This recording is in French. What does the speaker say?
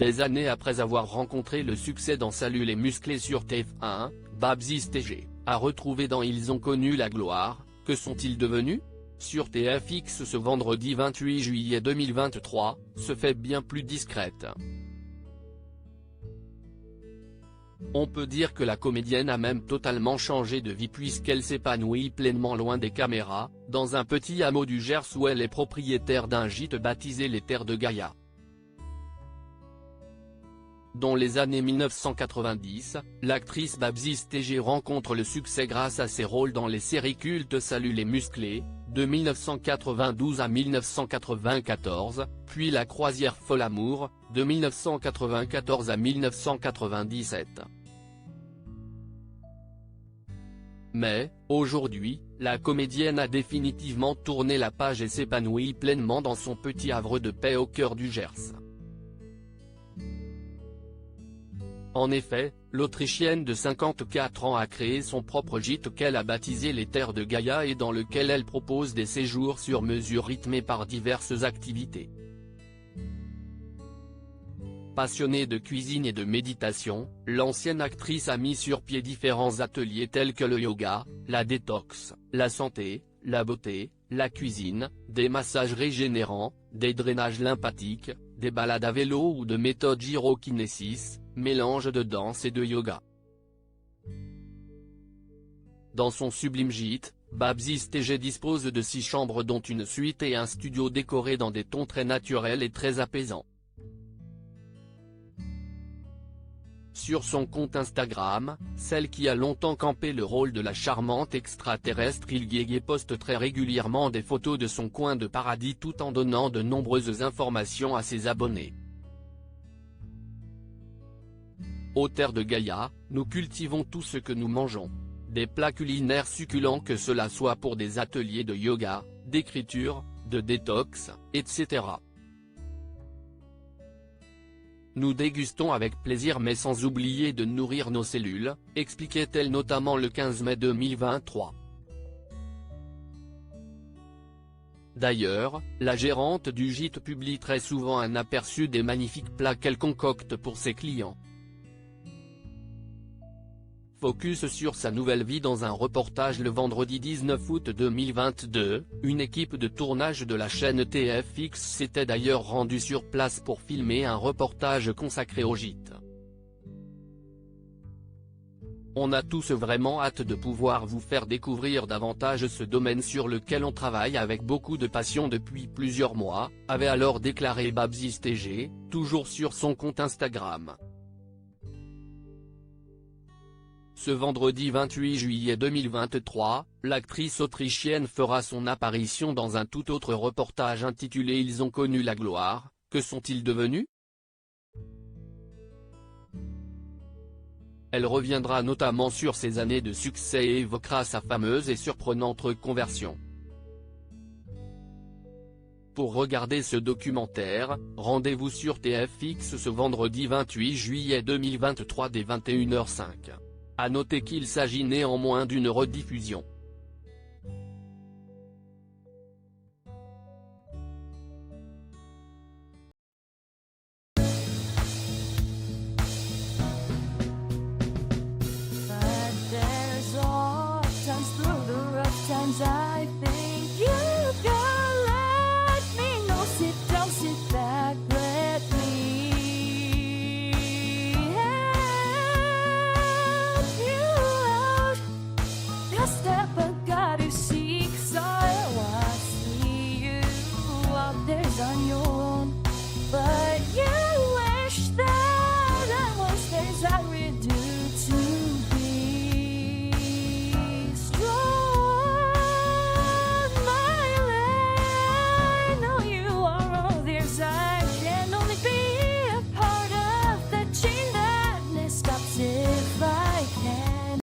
Des années après avoir rencontré le succès dans Salut les musclés sur TF1, Babziz TG a retrouvé dans Ils ont connu la gloire. Que sont-ils devenus? Sur TFX ce vendredi 28 juillet 2023, se fait bien plus discrète. On peut dire que la comédienne a même totalement changé de vie puisqu'elle s'épanouit pleinement loin des caméras, dans un petit hameau du Gers où elle est propriétaire d'un gîte baptisé les Terres de Gaïa. Dans les années 1990, l'actrice Babziz TG rencontre le succès grâce à ses rôles dans les séries cultes Salut les musclés, de 1992 à 1994, puis La croisière folle amour, de 1994 à 1997. Mais, aujourd'hui, la comédienne a définitivement tourné la page et s'épanouit pleinement dans son petit havre de paix au cœur du Gers. En effet, l'Autrichienne de 54 ans a créé son propre gîte qu'elle a baptisé les Terres de Gaïa et dans lequel elle propose des séjours sur mesure rythmés par diverses activités. Passionnée de cuisine et de méditation, l'ancienne actrice a mis sur pied différents ateliers tels que le yoga, la détox, la santé, la beauté, la cuisine, des massages régénérants, des drainages lymphatiques, des balades à vélo ou de méthode gyrokinésis, mélange de danse et de yoga. Dans son sublime gîte, Babziz TG dispose de 6 chambres dont une suite et un studio décoré dans des tons très naturels et très apaisants. Sur son compte Instagram, celle qui a longtemps campé le rôle de la charmante extraterrestre Ilgege poste très régulièrement des photos de son coin de paradis tout en donnant de nombreuses informations à ses abonnés. Aux Terres de Gaïa, nous cultivons tout ce que nous mangeons. Des plats culinaires succulents que cela soit pour des ateliers de yoga, d'écriture, de détox, etc. Nous dégustons avec plaisir mais sans oublier de nourrir nos cellules, expliquait-elle notamment le 15 mai 2023. D'ailleurs, la gérante du gîte publie très souvent un aperçu des magnifiques plats qu'elle concocte pour ses clients. Focus sur sa nouvelle vie dans un reportage le vendredi 19 août 2022, une équipe de tournage de la chaîne TFX s'était d'ailleurs rendue sur place pour filmer un reportage consacré au gîte. On a tous vraiment hâte de pouvoir vous faire découvrir davantage ce domaine sur lequel on travaille avec beaucoup de passion depuis plusieurs mois, avait alors déclaré Babziz TG, toujours sur son compte Instagram. Ce vendredi 28 juillet 2023, l'actrice autrichienne fera son apparition dans un tout autre reportage intitulé Ils ont connu la gloire. Que sont-ils devenus? Elle reviendra notamment sur ses années de succès et évoquera sa fameuse et surprenante reconversion. Pour regarder ce documentaire, rendez-vous sur TFX ce vendredi 28 juillet 2023 dès 21h05. À noter qu'il s'agit néanmoins d'une rediffusion. But there's all times through the rough times I think